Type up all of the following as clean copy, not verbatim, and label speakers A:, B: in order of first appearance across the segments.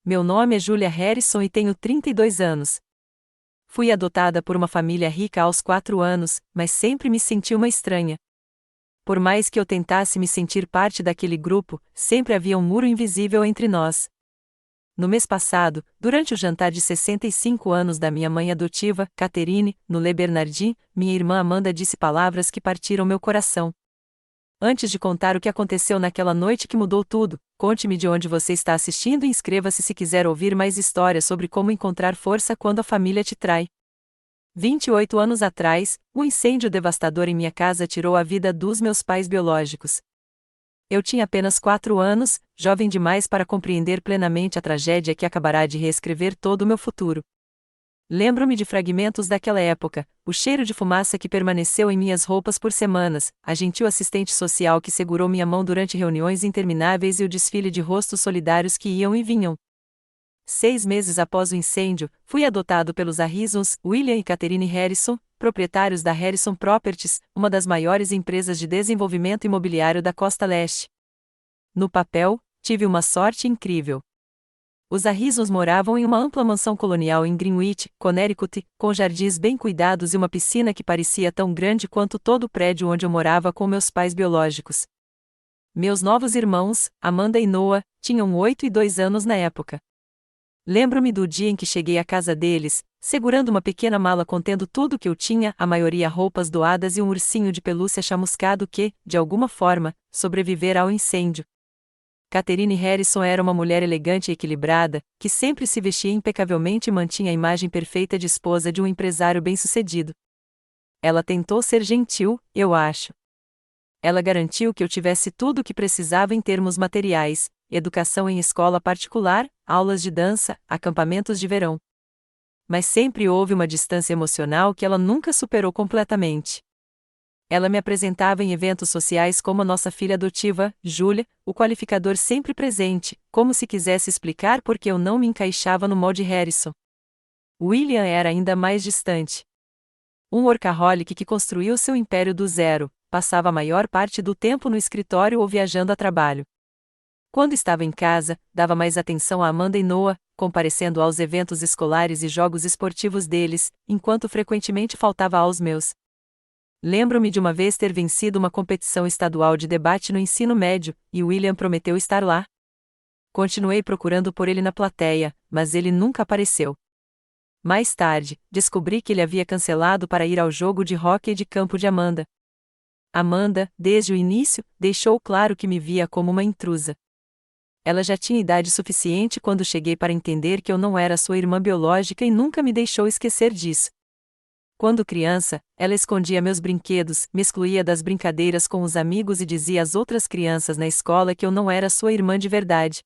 A: Meu nome é Julia Harrison e tenho 32 anos. Fui adotada por uma família rica aos 4 anos, mas sempre me senti uma estranha. Por mais que eu tentasse me sentir parte daquele grupo, sempre havia um muro invisível entre nós. No mês passado, durante o jantar de 65 anos da minha mãe adotiva, Catherine, no Le Bernardin, minha irmã Amanda disse palavras que partiram meu coração. Antes de contar o que aconteceu naquela noite que mudou tudo, conte-me de onde você está assistindo e inscreva-se se quiser ouvir mais histórias sobre como encontrar força quando a família te trai. 28 anos atrás, um incêndio devastador em minha casa tirou a vida dos meus pais biológicos. Eu tinha apenas 4 anos, jovem demais para compreender plenamente a tragédia que acabará de reescrever todo o meu futuro. Lembro-me de fragmentos daquela época, o cheiro de fumaça que permaneceu em minhas roupas por semanas, a gentil assistente social que segurou minha mão durante reuniões intermináveis e o desfile de rostos solidários que iam e vinham. 6 meses após o incêndio, fui adotado pelos Harrisons, William e Catherine Harrison, proprietários da Harrison Properties, uma das maiores empresas de desenvolvimento imobiliário da Costa Leste. No papel, tive uma sorte incrível. Os Harrisons moravam em uma ampla mansão colonial em Greenwich, Connecticut, com jardins bem cuidados e uma piscina que parecia tão grande quanto todo o prédio onde eu morava com meus pais biológicos. Meus novos irmãos, Amanda e Noah, tinham 8 e 2 anos na época. Lembro-me do dia em que cheguei à casa deles, segurando uma pequena mala contendo tudo o que eu tinha, a maioria roupas doadas e um ursinho de pelúcia chamuscado que, de alguma forma, sobrevivera ao incêndio. Catherine Harrison era uma mulher elegante e equilibrada, que sempre se vestia impecavelmente e mantinha a imagem perfeita de esposa de um empresário bem-sucedido. Ela tentou ser gentil, eu acho. Ela garantiu que eu tivesse tudo o que precisava em termos materiais: educação em escola particular, aulas de dança, acampamentos de verão. Mas sempre houve uma distância emocional que ela nunca superou completamente. Ela me apresentava em eventos sociais como a nossa filha adotiva, Julia, o qualificador sempre presente, como se quisesse explicar por que eu não me encaixava no molde Harrison. William era ainda mais distante. Um workaholic que construiu seu império do zero, passava a maior parte do tempo no escritório ou viajando a trabalho. Quando estava em casa, dava mais atenção a Amanda e Noah, comparecendo aos eventos escolares e jogos esportivos deles, enquanto frequentemente faltava aos meus. Lembro-me de uma vez ter vencido uma competição estadual de debate no ensino médio, e William prometeu estar lá. Continuei procurando por ele na plateia, mas ele nunca apareceu. Mais tarde, descobri que ele havia cancelado para ir ao jogo de hóquei de campo de Amanda. Amanda, desde o início, deixou claro que me via como uma intrusa. Ela já tinha idade suficiente quando cheguei para entender que eu não era sua irmã biológica e nunca me deixou esquecer disso. Quando criança, ela escondia meus brinquedos, me excluía das brincadeiras com os amigos e dizia às outras crianças na escola que eu não era sua irmã de verdade.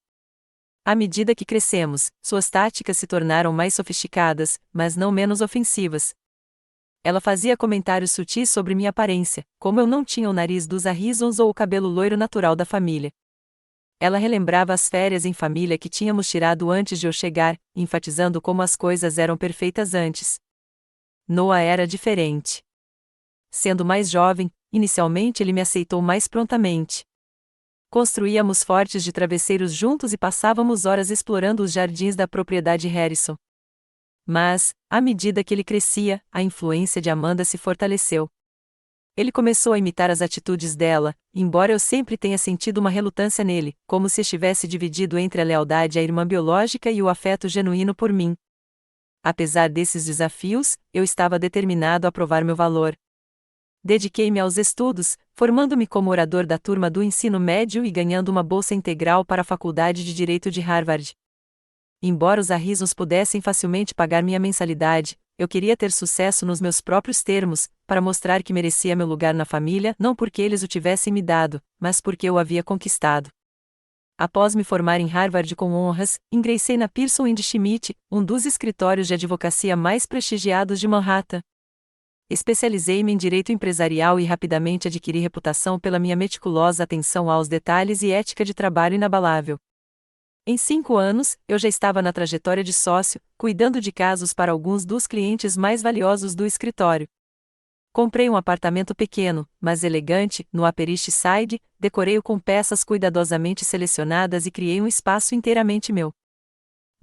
A: À medida que crescemos, suas táticas se tornaram mais sofisticadas, mas não menos ofensivas. Ela fazia comentários sutis sobre minha aparência, como eu não tinha o nariz dos Harrisons ou o cabelo loiro natural da família. Ela relembrava as férias em família que tínhamos tirado antes de eu chegar, enfatizando como as coisas eram perfeitas antes. Noah era diferente. Sendo mais jovem, inicialmente ele me aceitou mais prontamente. Construíamos fortes de travesseiros juntos e passávamos horas explorando os jardins da propriedade Harrison. Mas, à medida que ele crescia, a influência de Amanda se fortaleceu. Ele começou a imitar as atitudes dela, embora eu sempre tenha sentido uma relutância nele, como se estivesse dividido entre a lealdade à irmã biológica e o afeto genuíno por mim. Apesar desses desafios, eu estava determinado a provar meu valor. Dediquei-me aos estudos, formando-me como orador da turma do ensino médio e ganhando uma bolsa integral para a Faculdade de Direito de Harvard. Embora os Harrisons pudessem facilmente pagar minha mensalidade, eu queria ter sucesso nos meus próprios termos, para mostrar que merecia meu lugar na família não porque eles o tivessem me dado, mas porque eu o havia conquistado. Após me formar em Harvard com honras, ingressei na Pearson & Schmidt, um dos escritórios de advocacia mais prestigiados de Manhattan. Especializei-me em direito empresarial e rapidamente adquiri reputação pela minha meticulosa atenção aos detalhes e ética de trabalho inabalável. Em 5 anos, eu já estava na trajetória de sócio, cuidando de casos para alguns dos clientes mais valiosos do escritório. Comprei um apartamento pequeno, mas elegante, no Upper East Side, decorei-o com peças cuidadosamente selecionadas e criei um espaço inteiramente meu.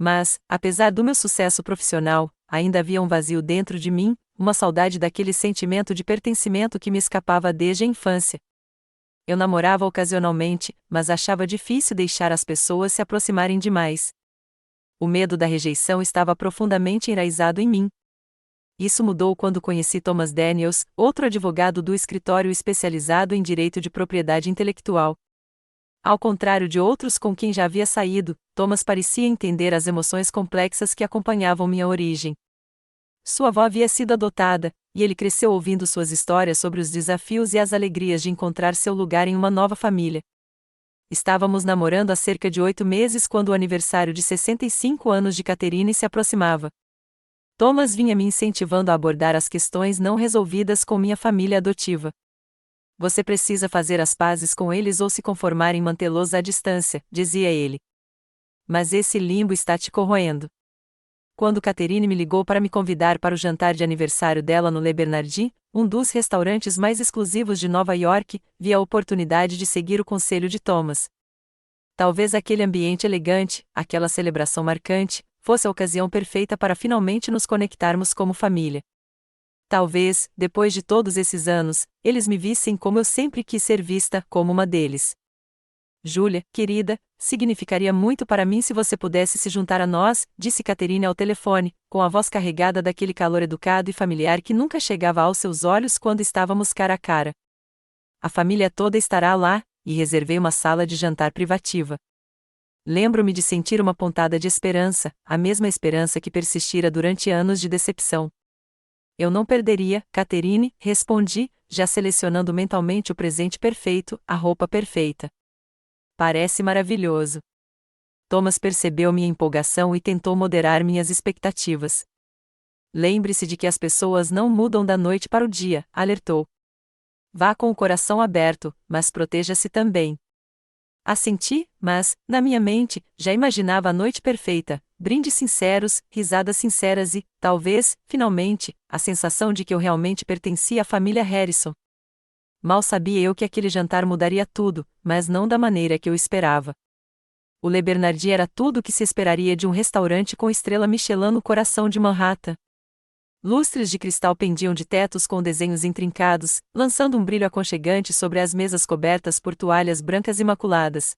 A: Mas, apesar do meu sucesso profissional, ainda havia um vazio dentro de mim, uma saudade daquele sentimento de pertencimento que me escapava desde a infância. Eu namorava ocasionalmente, mas achava difícil deixar as pessoas se aproximarem demais. O medo da rejeição estava profundamente enraizado em mim. Isso mudou quando conheci Thomas Daniels, outro advogado do escritório especializado em direito de propriedade intelectual. Ao contrário de outros com quem já havia saído, Thomas parecia entender as emoções complexas que acompanhavam minha origem. Sua avó havia sido adotada, e ele cresceu ouvindo suas histórias sobre os desafios e as alegrias de encontrar seu lugar em uma nova família. Estávamos namorando há cerca de 8 meses quando o aniversário de 65 anos de Catherine se aproximava. Thomas vinha me incentivando a abordar as questões não resolvidas com minha família adotiva. Você precisa fazer as pazes com eles ou se conformar em mantê-los à distância, dizia ele. Mas esse limbo está te corroendo. Quando Catherine me ligou para me convidar para o jantar de aniversário dela no Le Bernardin, um dos restaurantes mais exclusivos de Nova York, vi a oportunidade de seguir o conselho de Thomas. Talvez aquele ambiente elegante, aquela celebração marcante, fosse a ocasião perfeita para finalmente nos conectarmos como família. Talvez, depois de todos esses anos, eles me vissem como eu sempre quis ser vista, como uma deles. Júlia, querida, significaria muito para mim se você pudesse se juntar a nós, disse Catherine ao telefone, com a voz carregada daquele calor educado e familiar que nunca chegava aos seus olhos quando estávamos cara a cara. A família toda estará lá, e reservei uma sala de jantar privativa. Lembro-me de sentir uma pontada de esperança, a mesma esperança que persistira durante anos de decepção. Eu não perderia, Catherine, respondi, já selecionando mentalmente o presente perfeito, a roupa perfeita. Parece maravilhoso. Thomas percebeu minha empolgação e tentou moderar minhas expectativas. Lembre-se de que as pessoas não mudam da noite para o dia, alertou. Vá com o coração aberto, mas proteja-se também. Assenti, mas, na minha mente, já imaginava a noite perfeita, brindes sinceros, risadas sinceras e, talvez, finalmente, a sensação de que eu realmente pertencia à família Harrison. Mal sabia eu que aquele jantar mudaria tudo, mas não da maneira que eu esperava. O Le Bernardin era tudo o que se esperaria de um restaurante com estrela Michelin no coração de Manhattan. Lustres de cristal pendiam de tetos com desenhos intrincados, lançando um brilho aconchegante sobre as mesas cobertas por toalhas brancas imaculadas.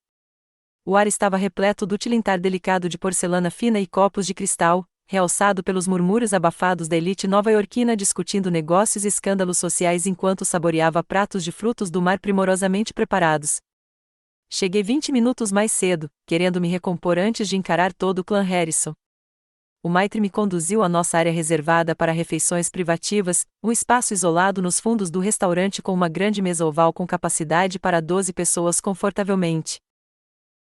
A: O ar estava repleto do tilintar delicado de porcelana fina e copos de cristal, realçado pelos murmúrios abafados da elite nova-iorquina discutindo negócios e escândalos sociais enquanto saboreava pratos de frutos do mar primorosamente preparados. Cheguei 20 minutos mais cedo, querendo me recompor antes de encarar todo o clã Harrison. O maitre me conduziu à nossa área reservada para refeições privativas, um espaço isolado nos fundos do restaurante com uma grande mesa oval com capacidade para 12 pessoas confortavelmente.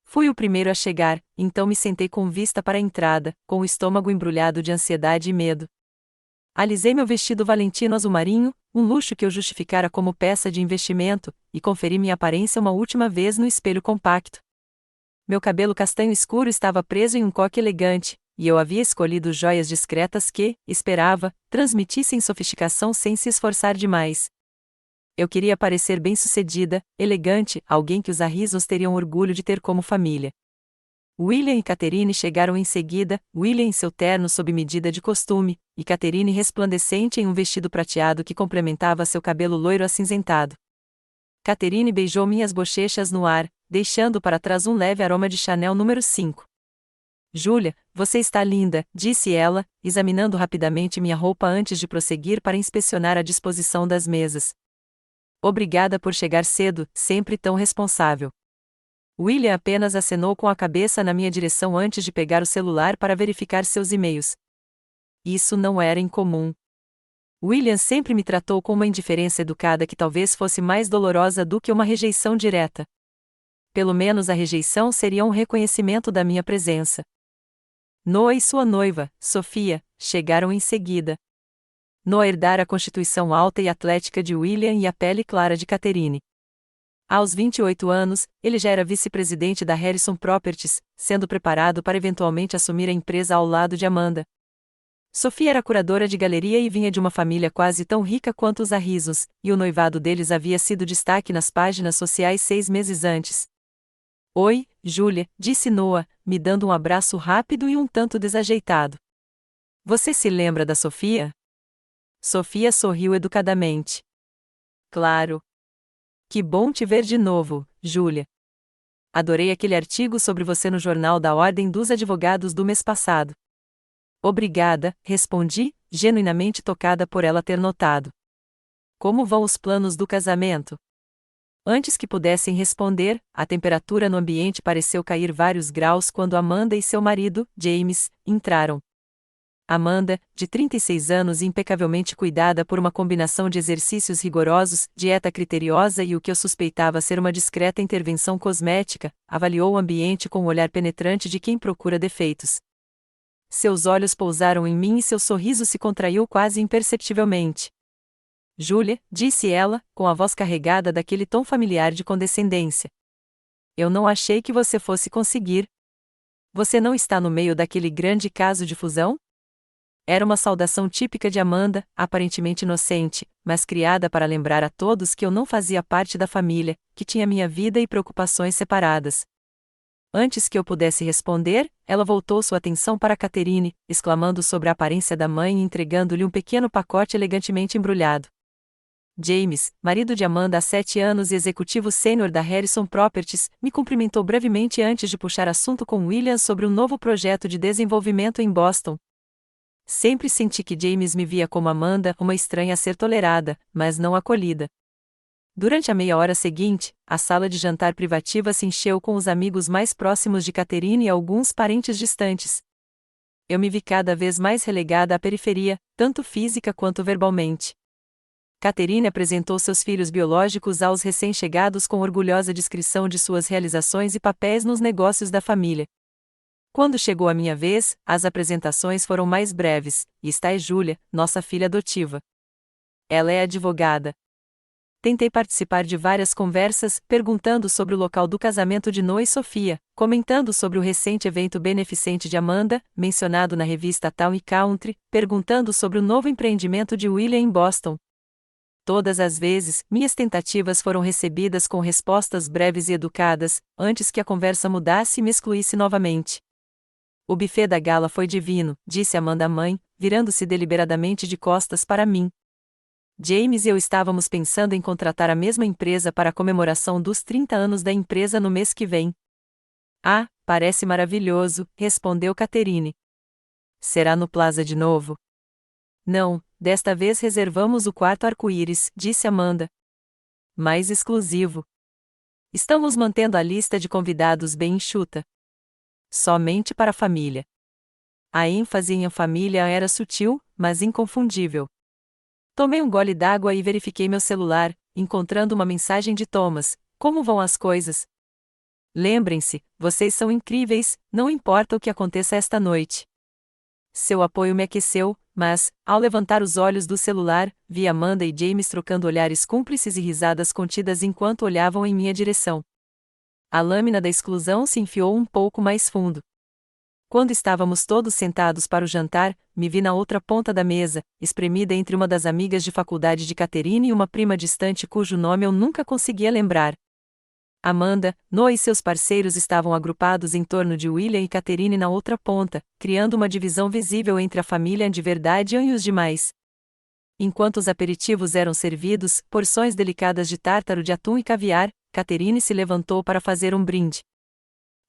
A: Fui o primeiro a chegar, então me sentei com vista para a entrada, com o estômago embrulhado de ansiedade e medo. Alisei meu vestido valentino azul marinho, um luxo que eu justificara como peça de investimento, e conferi minha aparência uma última vez no espelho compacto. Meu cabelo castanho escuro estava preso em um coque elegante, e eu havia escolhido joias discretas que, esperava, transmitissem sofisticação sem se esforçar demais. Eu queria parecer bem-sucedida, elegante, alguém que os Harrisons teriam orgulho de ter como família. William e Catherine chegaram em seguida, William em seu terno sob medida de costume, e Catherine resplandecente em um vestido prateado que complementava seu cabelo loiro acinzentado. Catherine beijou minhas bochechas no ar, deixando para trás um leve aroma de Chanel número 5. Júlia, você está linda, disse ela, examinando rapidamente minha roupa antes de prosseguir para inspecionar a disposição das mesas. Obrigada por chegar cedo, sempre tão responsável. William apenas acenou com a cabeça na minha direção antes de pegar o celular para verificar seus e-mails. Isso não era incomum. William sempre me tratou com uma indiferença educada que talvez fosse mais dolorosa do que uma rejeição direta. Pelo menos a rejeição seria um reconhecimento da minha presença. Noah e sua noiva, Sofia, chegaram em seguida. Noah herdara a constituição alta e atlética de William e a pele clara de Catherine. Aos 28 anos, ele já era vice-presidente da Harrison Properties, sendo preparado para eventualmente assumir a empresa ao lado de Amanda. Sofia era curadora de galeria e vinha de uma família quase tão rica quanto os Harrisons, e o noivado deles havia sido destaque nas páginas sociais 6 meses antes. Oi, Júlia, disse Noah, me dando um abraço rápido e um tanto desajeitado. Você se lembra da Sofia? Sofia sorriu educadamente. Claro. Que bom te ver de novo, Júlia. Adorei aquele artigo sobre você no Jornal da Ordem dos Advogados do mês passado. Obrigada, respondi, genuinamente tocada por ela ter notado. Como vão os planos do casamento? Antes que pudessem responder, a temperatura no ambiente pareceu cair vários graus quando Amanda e seu marido, James, entraram. Amanda, de 36 anos e impecavelmente cuidada por uma combinação de exercícios rigorosos, dieta criteriosa e o que eu suspeitava ser uma discreta intervenção cosmética, avaliou o ambiente com um olhar penetrante de quem procura defeitos. Seus olhos pousaram em mim e seu sorriso se contraiu quase imperceptivelmente. Júlia, disse ela, com a voz carregada daquele tom familiar de condescendência. Eu não achei que você fosse conseguir. Você não está no meio daquele grande caso de fusão? Era uma saudação típica de Amanda, aparentemente inocente, mas criada para lembrar a todos que eu não fazia parte da família, que tinha minha vida e preocupações separadas. Antes que eu pudesse responder, ela voltou sua atenção para Catherine, exclamando sobre a aparência da mãe e entregando-lhe um pequeno pacote elegantemente embrulhado. James, marido de Amanda há 7 anos e executivo sênior da Harrison Properties, me cumprimentou brevemente antes de puxar assunto com William sobre um novo projeto de desenvolvimento em Boston. Sempre senti que James me via como Amanda, uma estranha a ser tolerada, mas não acolhida. Durante a meia hora seguinte, a sala de jantar privativa se encheu com os amigos mais próximos de Catherine e alguns parentes distantes. Eu me vi cada vez mais relegada à periferia, tanto física quanto verbalmente. Catherine apresentou seus filhos biológicos aos recém-chegados com orgulhosa descrição de suas realizações e papéis nos negócios da família. Quando chegou a minha vez, as apresentações foram mais breves, e está Júlia, nossa filha adotiva. Ela é advogada. Tentei participar de várias conversas, perguntando sobre o local do casamento de Noah e Sofia, comentando sobre o recente evento beneficente de Amanda, mencionado na revista Town & Country, perguntando sobre o novo empreendimento de William em Boston. Todas as vezes, minhas tentativas foram recebidas com respostas breves e educadas, antes que a conversa mudasse e me excluísse novamente. O buffet da gala foi divino, disse Amanda à mãe, virando-se deliberadamente de costas para mim. James e eu estávamos pensando em contratar a mesma empresa para a comemoração dos 30 anos da empresa no mês que vem. Ah, parece maravilhoso, respondeu Catherine. Será no Plaza de novo? Não, desta vez reservamos o quarto arco-íris, disse Amanda. Mais exclusivo. Estamos mantendo a lista de convidados bem enxuta. Somente para a família. A ênfase em a família era sutil, mas inconfundível. Tomei um gole d'água e verifiquei meu celular, encontrando uma mensagem de Thomas. Como vão as coisas? Lembrem-se, vocês são incríveis, não importa o que aconteça esta noite. Seu apoio me aqueceu, mas, ao levantar os olhos do celular, vi Amanda e James trocando olhares cúmplices e risadas contidas enquanto olhavam em minha direção. A lâmina da exclusão se enfiou um pouco mais fundo. Quando estávamos todos sentados para o jantar, me vi na outra ponta da mesa, espremida entre uma das amigas de faculdade de Catherine e uma prima distante cujo nome eu nunca conseguia lembrar. Amanda, Noah e seus parceiros estavam agrupados em torno de William e Catherine na outra ponta, criando uma divisão visível entre a família de verdade e os demais. Enquanto os aperitivos eram servidos, porções delicadas de tártaro de atum e caviar, Catherine se levantou para fazer um brinde.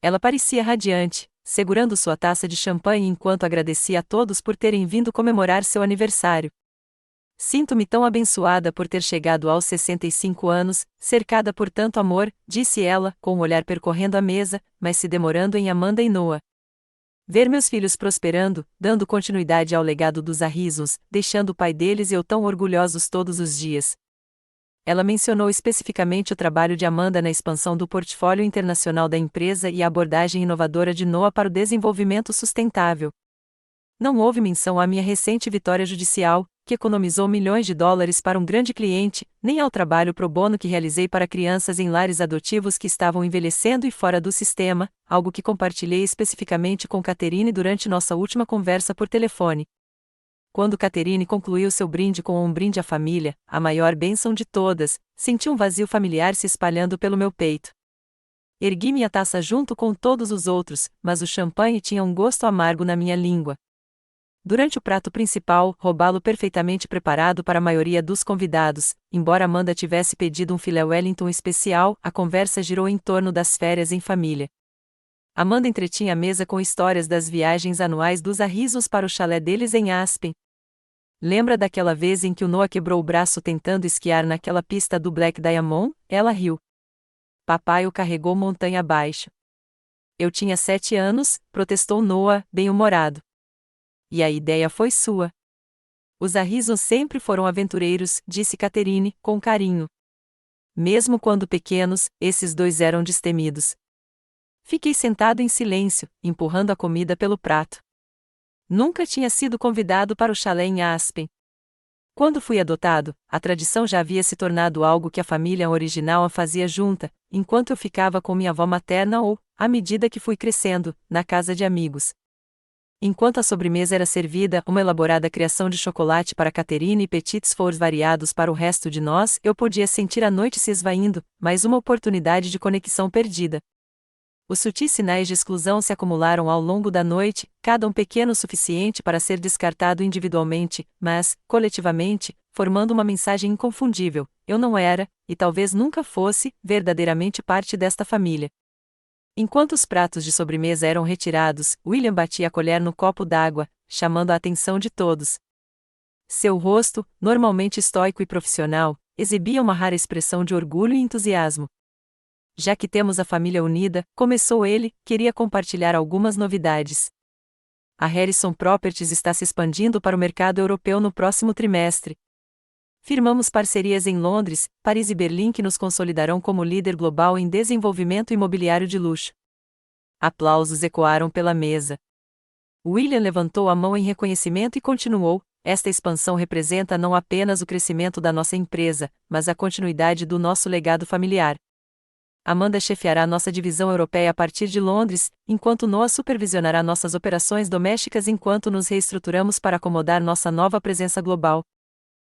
A: Ela parecia radiante, segurando sua taça de champanhe enquanto agradecia a todos por terem vindo comemorar seu aniversário. Sinto-me tão abençoada por ter chegado aos 65 anos, cercada por tanto amor, disse ela, com o olhar percorrendo a mesa, mas se demorando em Amanda e Noah. Ver meus filhos prosperando, dando continuidade ao legado dos Arrisons, deixando o pai deles e eu tão orgulhosos todos os dias. Ela mencionou especificamente o trabalho de Amanda na expansão do portfólio internacional da empresa e a abordagem inovadora de Noah para o desenvolvimento sustentável. Não houve menção à minha recente vitória judicial, que economizou milhões de dólares para um grande cliente, nem ao trabalho pro bono que realizei para crianças em lares adotivos que estavam envelhecendo e fora do sistema, algo que compartilhei especificamente com Catherine durante nossa última conversa por telefone. Quando Catherine concluiu seu brinde com um brinde à família, a maior bênção de todas, senti um vazio familiar se espalhando pelo meu peito. Ergui minha taça junto com todos os outros, mas o champanhe tinha um gosto amargo na minha língua. Durante o prato principal, robalo perfeitamente preparado para a maioria dos convidados, embora Amanda tivesse pedido um filé Wellington especial, a conversa girou em torno das férias em família. Amanda entretinha a mesa com histórias das viagens anuais dos Arrizos para o chalé deles em Aspen. Lembra daquela vez em que o Noah quebrou o braço tentando esquiar naquela pista do Black Diamond? Ela riu. Papai o carregou montanha abaixo. Eu tinha 7 anos, protestou Noah, bem-humorado. E a ideia foi sua. Os Arrizos sempre foram aventureiros, disse Catherine, com carinho. Mesmo quando pequenos, esses dois eram destemidos. Fiquei sentado em silêncio, empurrando a comida pelo prato. Nunca tinha sido convidado para o chalé em Aspen. Quando fui adotado, a tradição já havia se tornado algo que a família original fazia junta, enquanto eu ficava com minha avó materna ou, à medida que fui crescendo, na casa de amigos. Enquanto a sobremesa era servida, uma elaborada criação de chocolate para Catherine e petits fours variados para o resto de nós, eu podia sentir a noite se esvaindo, mais uma oportunidade de conexão perdida. Os sutis sinais de exclusão se acumularam ao longo da noite, cada um pequeno o suficiente para ser descartado individualmente, mas, coletivamente, formando uma mensagem inconfundível: eu não era, e talvez nunca fosse, verdadeiramente parte desta família. Enquanto os pratos de sobremesa eram retirados, William batia a colher no copo d'água, chamando a atenção de todos. Seu rosto, normalmente estoico e profissional, exibia uma rara expressão de orgulho e entusiasmo. Já que temos a família unida, começou ele, queria compartilhar algumas novidades. A Harrison Properties está se expandindo para o mercado europeu no próximo trimestre. Firmamos parcerias em Londres, Paris e Berlim que nos consolidarão como líder global em desenvolvimento imobiliário de luxo. Aplausos ecoaram pela mesa. William levantou a mão em reconhecimento e continuou: esta expansão representa não apenas o crescimento da nossa empresa, mas a continuidade do nosso legado familiar. Amanda chefiará nossa divisão europeia a partir de Londres, enquanto Noah supervisionará nossas operações domésticas enquanto nos reestruturamos para acomodar nossa nova presença global.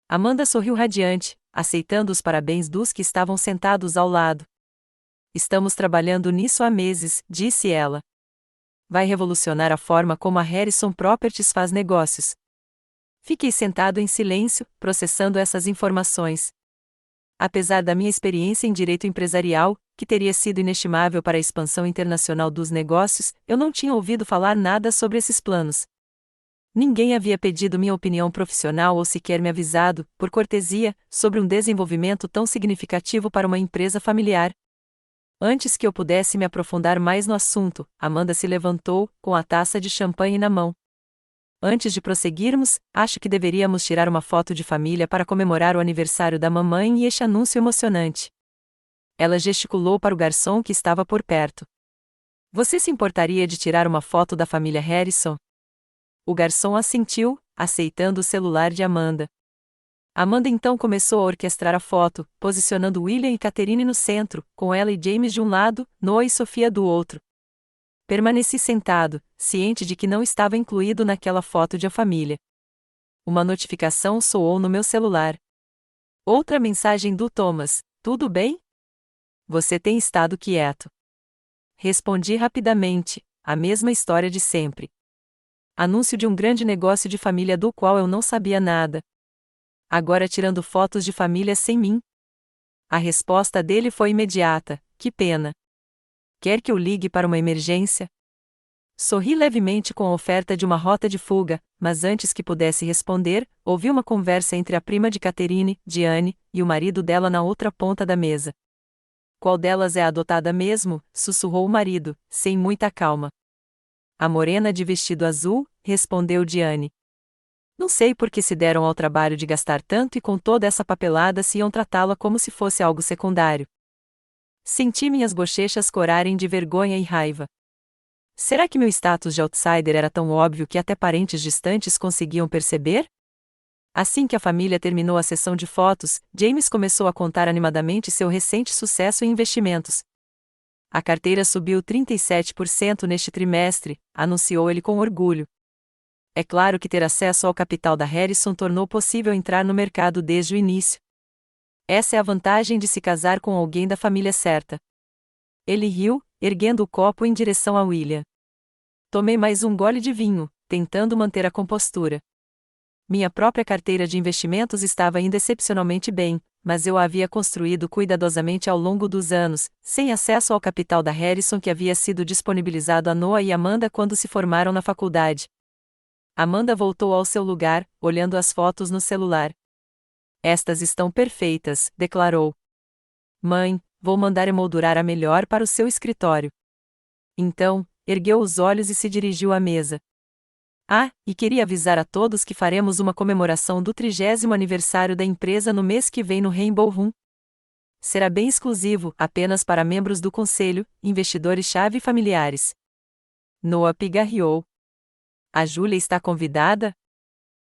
A: Amanda sorriu radiante, aceitando os parabéns dos que estavam sentados ao lado. Estamos trabalhando nisso há meses, disse ela. Vai revolucionar a forma como a Harrison Properties faz negócios. Fiquei sentado em silêncio, processando essas informações. Apesar da minha experiência em direito empresarial, que teria sido inestimável para a expansão internacional dos negócios, eu não tinha ouvido falar nada sobre esses planos. Ninguém havia pedido minha opinião profissional ou sequer me avisado, por cortesia, sobre um desenvolvimento tão significativo para uma empresa familiar. Antes que eu pudesse me aprofundar mais no assunto, Amanda se levantou, com a taça de champanhe na mão. Antes de prosseguirmos, acho que deveríamos tirar uma foto de família para comemorar o aniversário da mamãe e este anúncio emocionante. Ela gesticulou para o garçom que estava por perto. Você se importaria de tirar uma foto da família Harrison? O garçom assentiu, aceitando o celular de Amanda. Amanda então começou a orquestrar a foto, posicionando William e Catherine no centro, com ela e James de um lado, Noah e Sofia do outro. Permaneci sentado, ciente de que não estava incluído naquela foto de a família. Uma notificação soou no meu celular. Outra mensagem do Thomas: tudo bem? Você tem estado quieto. Respondi rapidamente: a mesma história de sempre. Anúncio de um grande negócio de família do qual eu não sabia nada. Agora tirando fotos de família sem mim? A resposta dele foi imediata: que pena. Quer que eu ligue para uma emergência? Sorri levemente com a oferta de uma rota de fuga, mas antes que pudesse responder, ouvi uma conversa entre a prima de Catherine, Diane, e o marido dela na outra ponta da mesa. Qual delas é adotada mesmo? Sussurrou o marido, sem muita calma. A morena de vestido azul, respondeu Diane. Não sei por que se deram ao trabalho de gastar tanto e com toda essa papelada se iam tratá-la como se fosse algo secundário. Senti minhas bochechas corarem de vergonha e raiva. Será que meu status de outsider era tão óbvio que até parentes distantes conseguiam perceber? Assim que a família terminou a sessão de fotos, James começou a contar animadamente seu recente sucesso em investimentos. A carteira subiu 37% neste trimestre, anunciou ele com orgulho. É claro que ter acesso ao capital da Harrison tornou possível entrar no mercado desde o início. Essa é a vantagem de se casar com alguém da família certa. Ele riu, erguendo o copo em direção a William. Tomei mais um gole de vinho, tentando manter a compostura. Minha própria carteira de investimentos estava indo excepcionalmente bem, mas eu a havia construído cuidadosamente ao longo dos anos, sem acesso ao capital da Harrison que havia sido disponibilizado a Noah e Amanda quando se formaram na faculdade. Amanda voltou ao seu lugar, olhando as fotos no celular. Estas estão perfeitas, declarou. Mãe, vou mandar emoldurar a melhor para o seu escritório. Então, ergueu os olhos e se dirigiu à mesa. E queria avisar a todos que faremos uma comemoração do 30º aniversário da empresa no mês que vem no Rainbow Room. Será bem exclusivo, apenas para membros do conselho, investidores-chave e familiares. Noah pigarreou. A Júlia está convidada?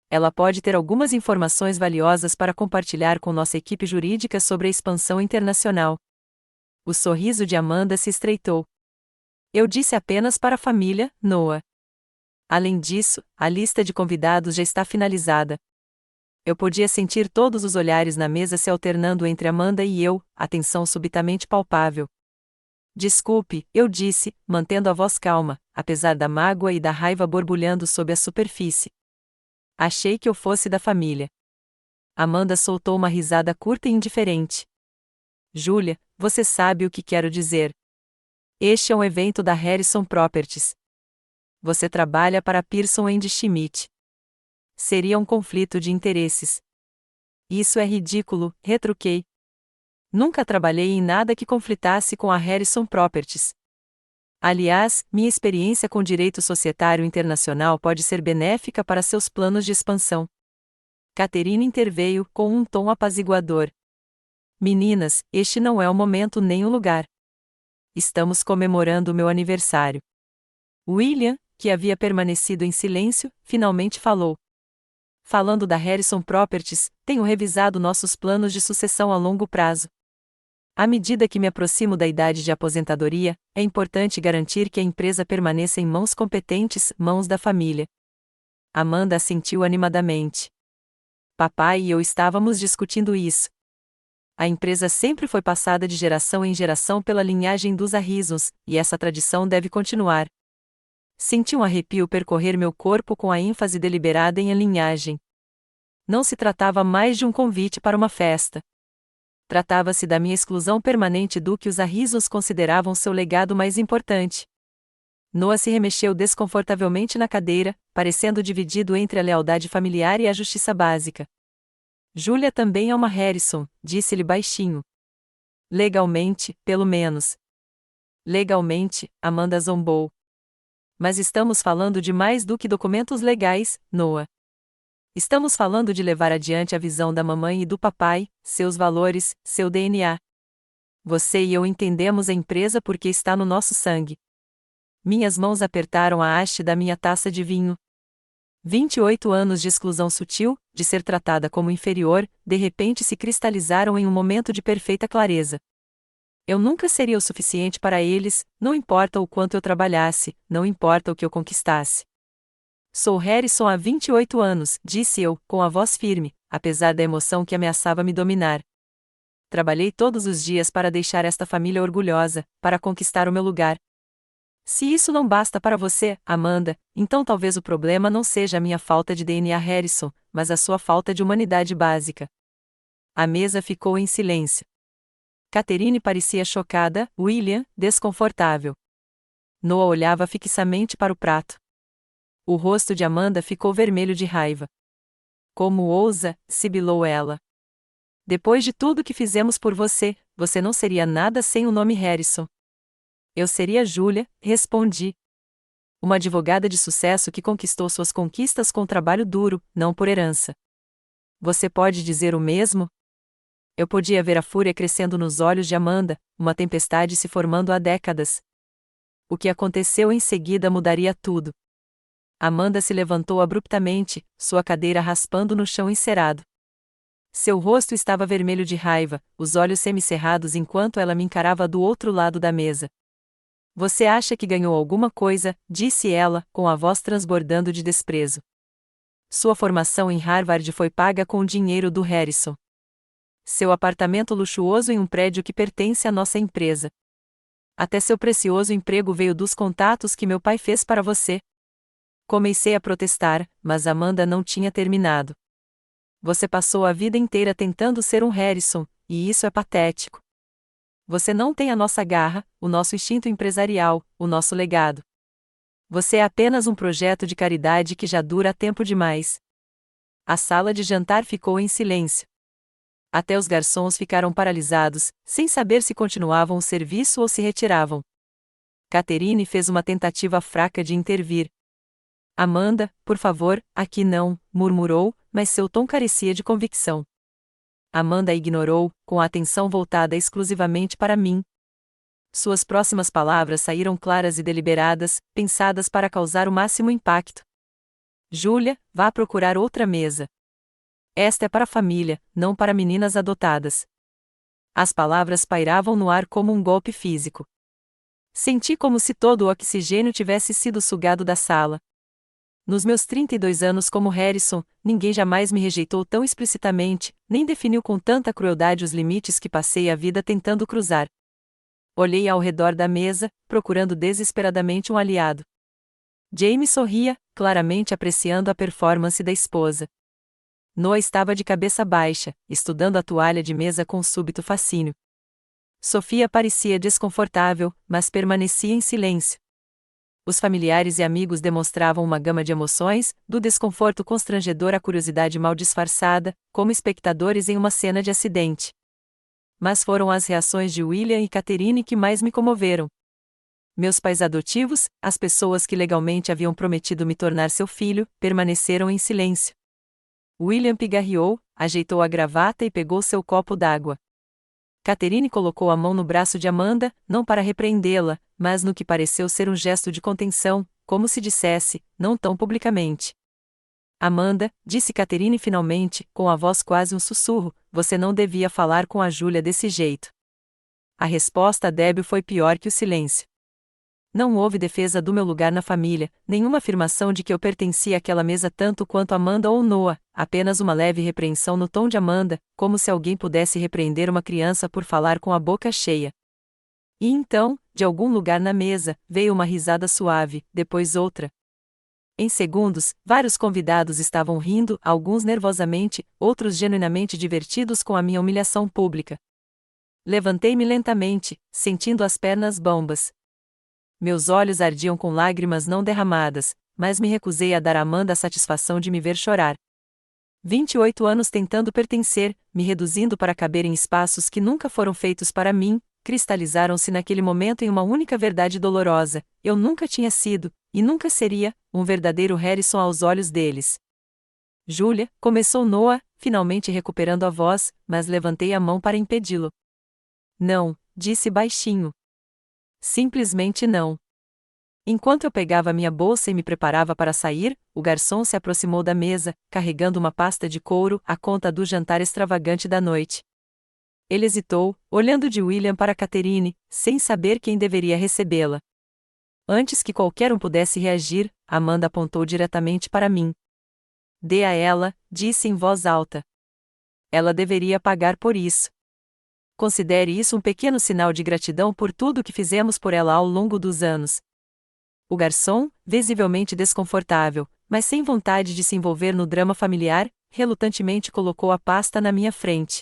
A: Ela pode ter algumas informações valiosas para compartilhar com nossa equipe jurídica sobre a expansão internacional. O sorriso de Amanda se estreitou. Eu disse apenas para a família, Noah. Além disso, a lista de convidados já está finalizada. Eu podia sentir todos os olhares na mesa se alternando entre Amanda e eu, a tensão subitamente palpável. Desculpe, eu disse, mantendo a voz calma, apesar da mágoa e da raiva borbulhando sob a superfície. Achei que eu fosse da família. Amanda soltou uma risada curta e indiferente. Júlia, você sabe o que quero dizer. Este é um evento da Harrison Properties. Você trabalha para Pearson & Schmidt. Seria um conflito de interesses. Isso é ridículo, retruquei. Nunca trabalhei em nada que conflitasse com a Harrison Properties. Aliás, minha experiência com direito societário internacional pode ser benéfica para seus planos de expansão. Catherine interveio, com um tom apaziguador. Meninas, este não é o momento nem o lugar. Estamos comemorando o meu aniversário. William, que havia permanecido em silêncio, finalmente falou. Falando da Harrison Properties, tenho revisado nossos planos de sucessão a longo prazo. À medida que me aproximo da idade de aposentadoria, é importante garantir que a empresa permaneça em mãos competentes, mãos da família. Amanda assentiu animadamente. Papai e eu estávamos discutindo isso. A empresa sempre foi passada de geração em geração pela linhagem dos Harrisons, e essa tradição deve continuar. Senti um arrepio percorrer meu corpo com a ênfase deliberada em a linhagem. Não se tratava mais de um convite para uma festa. Tratava-se da minha exclusão permanente do que os Harrisons consideravam seu legado mais importante. Noah se remexeu desconfortavelmente na cadeira, parecendo dividido entre a lealdade familiar e a justiça básica. Júlia também é uma Harrison, disse-lhe baixinho. Legalmente, pelo menos. Legalmente, Amanda zombou. Mas estamos falando de mais do que documentos legais, Noah. Estamos falando de levar adiante a visão da mamãe e do papai, seus valores, seu DNA. Você e eu entendemos a empresa porque está no nosso sangue. Minhas mãos apertaram a haste da minha taça de vinho. 28 anos de exclusão sutil, de ser tratada como inferior, de repente se cristalizaram em um momento de perfeita clareza. Eu nunca seria o suficiente para eles, não importa o quanto eu trabalhasse, não importa o que eu conquistasse. Sou Harrison há 28 anos, disse eu, com a voz firme, apesar da emoção que ameaçava me dominar. Trabalhei todos os dias para deixar esta família orgulhosa, para conquistar o meu lugar. Se isso não basta para você, Amanda, então talvez o problema não seja a minha falta de DNA Harrison, mas a sua falta de humanidade básica. A mesa ficou em silêncio. Catherine parecia chocada, William, desconfortável. Noah olhava fixamente para o prato. O rosto de Amanda ficou vermelho de raiva. Como ousa, sibilou ela. Depois de tudo que fizemos por você, você não seria nada sem o nome Harrison. Eu seria Júlia, respondi. Uma advogada de sucesso que conquistou suas conquistas com trabalho duro, não por herança. Você pode dizer o mesmo? Eu podia ver a fúria crescendo nos olhos de Amanda, uma tempestade se formando há décadas. O que aconteceu em seguida mudaria tudo. Amanda se levantou abruptamente, sua cadeira raspando no chão encerado. Seu rosto estava vermelho de raiva, os olhos semicerrados enquanto ela me encarava do outro lado da mesa. Você acha que ganhou alguma coisa, disse ela, com a voz transbordando de desprezo. Sua formação em Harvard foi paga com o dinheiro do Harrison. Seu apartamento luxuoso em um prédio que pertence à nossa empresa. Até seu precioso emprego veio dos contatos que meu pai fez para você. Comecei a protestar, mas Amanda não tinha terminado. Você passou a vida inteira tentando ser um Harrison, e isso é patético. Você não tem a nossa garra, o nosso instinto empresarial, o nosso legado. Você é apenas um projeto de caridade que já dura tempo demais. A sala de jantar ficou em silêncio. Até os garçons ficaram paralisados, sem saber se continuavam o serviço ou se retiravam. Catherine fez uma tentativa fraca de intervir. Amanda, por favor, aqui não, murmurou, mas seu tom carecia de convicção. Amanda a ignorou, com a atenção voltada exclusivamente para mim. Suas próximas palavras saíram claras e deliberadas, pensadas para causar o máximo impacto. Júlia, vá procurar outra mesa. Esta é para a família, não para meninas adotadas. As palavras pairavam no ar como um golpe físico. Senti como se todo o oxigênio tivesse sido sugado da sala. Nos meus 32 anos como Harrison, ninguém jamais me rejeitou tão explicitamente, nem definiu com tanta crueldade os limites que passei a vida tentando cruzar. Olhei ao redor da mesa, procurando desesperadamente um aliado. Jamie sorria, claramente apreciando a performance da esposa. Noah estava de cabeça baixa, estudando a toalha de mesa com súbito fascínio. Sofia parecia desconfortável, mas permanecia em silêncio. Os familiares e amigos demonstravam uma gama de emoções, do desconforto constrangedor à curiosidade mal disfarçada, como espectadores em uma cena de acidente. Mas foram as reações de William e Catherine que mais me comoveram. Meus pais adotivos, as pessoas que legalmente haviam prometido me tornar seu filho, permaneceram em silêncio. William pigarreou, ajeitou a gravata e pegou seu copo d'água. Catherine colocou a mão no braço de Amanda, não para repreendê-la, mas no que pareceu ser um gesto de contenção, como se dissesse, não tão publicamente. Amanda, disse Catherine finalmente, com a voz quase um sussurro, você não devia falar com a Júlia desse jeito. A resposta débil foi pior que o silêncio. Não houve defesa do meu lugar na família, nenhuma afirmação de que eu pertencia àquela mesa tanto quanto Amanda ou Noah, apenas uma leve repreensão no tom de Amanda, como se alguém pudesse repreender uma criança por falar com a boca cheia. E então, de algum lugar na mesa, veio uma risada suave, depois outra. Em segundos, vários convidados estavam rindo, alguns nervosamente, outros genuinamente divertidos com a minha humilhação pública. Levantei-me lentamente, sentindo as pernas bambas. Meus olhos ardiam com lágrimas não derramadas, mas me recusei a dar a Amanda a satisfação de me ver chorar. 28 anos tentando pertencer, me reduzindo para caber em espaços que nunca foram feitos para mim, cristalizaram-se naquele momento em uma única verdade dolorosa: eu nunca tinha sido, e nunca seria, um verdadeiro Harrison aos olhos deles. Júlia, começou Noah, finalmente recuperando a voz, mas levantei a mão para impedi-lo. Não, disse baixinho. Simplesmente não. Enquanto eu pegava minha bolsa e me preparava para sair, o garçom se aproximou da mesa, carregando uma pasta de couro, a conta do jantar extravagante da noite. Ele hesitou, olhando de William para Catherine, sem saber quem deveria recebê-la. Antes que qualquer um pudesse reagir, Amanda apontou diretamente para mim. Dê a ela, disse em voz alta. Ela deveria pagar por isso. Considere isso um pequeno sinal de gratidão por tudo que fizemos por ela ao longo dos anos. O garçom, visivelmente desconfortável, mas sem vontade de se envolver no drama familiar, relutantemente colocou a pasta na minha frente.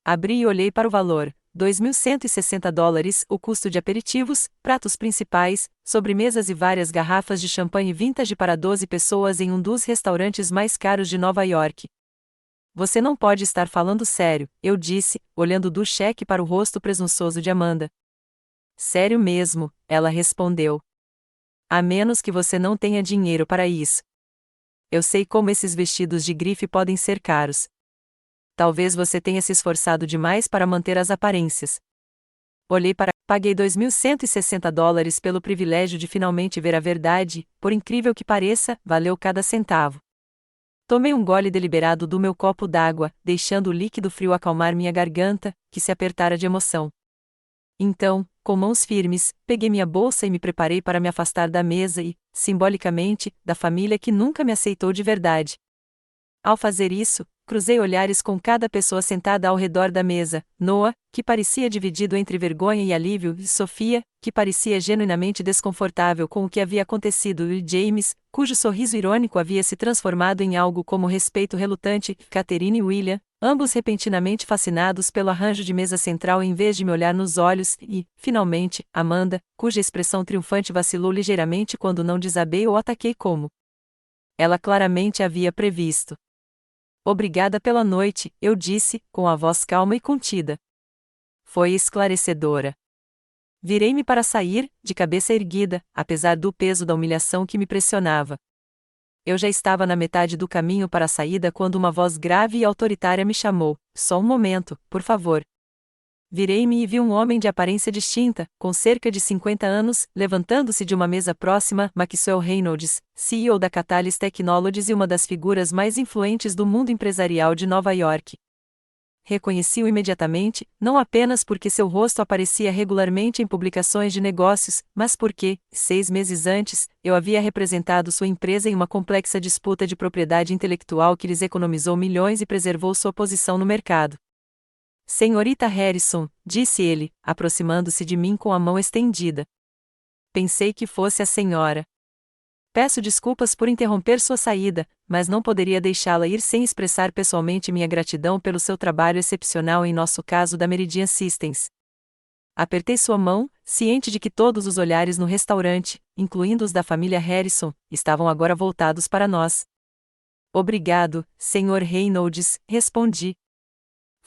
A: Abri e olhei para o valor, $2.160, o custo de aperitivos, pratos principais, sobremesas e várias garrafas de champanhe vintage para 12 pessoas em um dos restaurantes mais caros de Nova York. Você não pode estar falando sério, eu disse, olhando do cheque para o rosto presunçoso de Amanda. Sério mesmo, ela respondeu. A menos que você não tenha dinheiro para isso. Eu sei como esses vestidos de grife podem ser caros. Talvez você tenha se esforçado demais para manter as aparências. Olhei para... Paguei $2.160 pelo privilégio de finalmente ver a verdade, por incrível que pareça, valeu cada centavo. Tomei um gole deliberado do meu copo d'água, deixando o líquido frio acalmar minha garganta, que se apertara de emoção. Então, com mãos firmes, peguei minha bolsa e me preparei para me afastar da mesa e, simbolicamente, da família que nunca me aceitou de verdade. Ao fazer isso, cruzei olhares com cada pessoa sentada ao redor da mesa: Noah, que parecia dividido entre vergonha e alívio, e Sofia, que parecia genuinamente desconfortável com o que havia acontecido, e James, cujo sorriso irônico havia se transformado em algo como respeito relutante, Catherine e William, ambos repentinamente fascinados pelo arranjo de mesa central em vez de me olhar nos olhos, e, finalmente, Amanda, cuja expressão triunfante vacilou ligeiramente quando não desabei ou ataquei como ela claramente havia previsto. Obrigada pela noite, eu disse, com a voz calma e contida. Foi esclarecedora. Virei-me para sair, de cabeça erguida, apesar do peso da humilhação que me pressionava. Eu já estava na metade do caminho para a saída quando uma voz grave e autoritária me chamou: só um momento, por favor. Virei-me e vi um homem de aparência distinta, com cerca de 50 anos, levantando-se de uma mesa próxima, Maxwell Reynolds, CEO da Catalyst Technologies e uma das figuras mais influentes do mundo empresarial de Nova York. Reconheci-o imediatamente, não apenas porque seu rosto aparecia regularmente em publicações de negócios, mas porque, 6 meses antes, eu havia representado sua empresa em uma complexa disputa de propriedade intelectual que lhes economizou milhões e preservou sua posição no mercado. Senhorita Harrison, disse ele, aproximando-se de mim com a mão estendida. Pensei que fosse a senhora. Peço desculpas por interromper sua saída, mas não poderia deixá-la ir sem expressar pessoalmente minha gratidão pelo seu trabalho excepcional em nosso caso da Meridian Systems. Apertei sua mão, ciente de que todos os olhares no restaurante, incluindo os da família Harrison, estavam agora voltados para nós. Obrigado, Sr. Reynolds, respondi.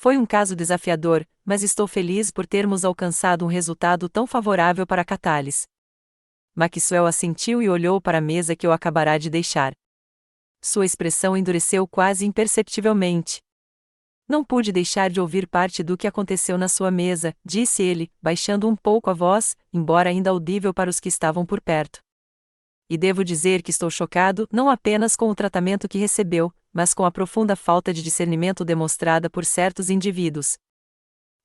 A: Foi um caso desafiador, mas estou feliz por termos alcançado um resultado tão favorável para a Catalyst. Maxwell assentiu e olhou para a mesa que eu acabará de deixar. Sua expressão endureceu quase imperceptivelmente. Não pude deixar de ouvir parte do que aconteceu na sua mesa, disse ele, baixando um pouco a voz, embora ainda audível para os que estavam por perto. E devo dizer que estou chocado não apenas com o tratamento que recebeu, mas com a profunda falta de discernimento demonstrada por certos indivíduos.